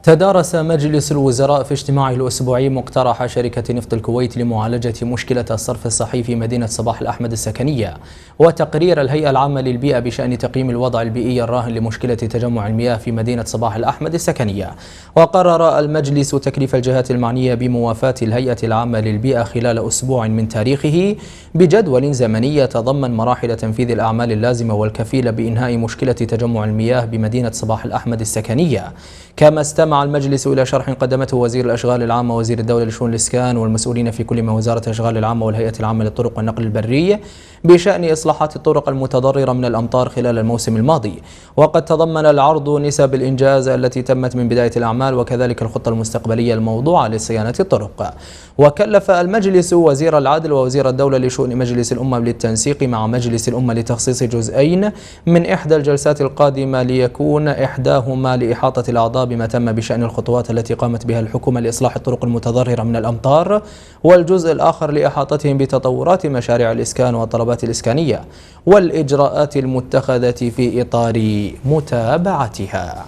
تدارس مجلس الوزراء في اجتماعه الأسبوعي مقترح شركة نفط الكويت لمعالجة مشكلة الصرف الصحي في مدينة صباح الأحمد السكنية، وتقرير الهيئة العامة للبيئة بشأن تقييم الوضع البيئي الراهن لمشكلة تجمع المياه في مدينة صباح الأحمد السكنية. وقرر المجلس تكليف الجهات المعنية بموافاة الهيئة العامة للبيئة خلال أسبوع من تاريخه بجدول زمني يتضمن مراحل تنفيذ الأعمال اللازمة والكفيلة بإنهاء مشكلة تجمع المياه بمدينة صباح الأحمد السكنية. كما استمع المجلس إلى شرح قدمته وزير الأشغال العامة وزير الدولة لشؤون الإسكان والمسؤولين في كل من وزارة الأشغال العامة والهيئة العامة للطرق والنقل البري بشأن إصلاحات الطرق المتضررة من الأمطار خلال الموسم الماضي. وقد تضمن العرض نسب الإنجاز التي تمت من بداية الأعمال وكذلك الخطة المستقبلية الموضوعة لصيانة الطرق. وكلف المجلس وزير العدل ووزير الدولة لشؤون مجلس الأمة بالتنسيق مع مجلس الأمة لتخصيص جزئين من إحدى الجلسات القادمة ليكون إحداهما لإحاطة الأعضاء بما تم بشأن الخطوات التي قامت بها الحكومة لإصلاح الطرق المتضررة من الأمطار، والجزء الآخر لإحاطتهم بتطورات مشاريع الإسكان والطلبات الإسكانية والإجراءات المتخذة في إطار متابعتها.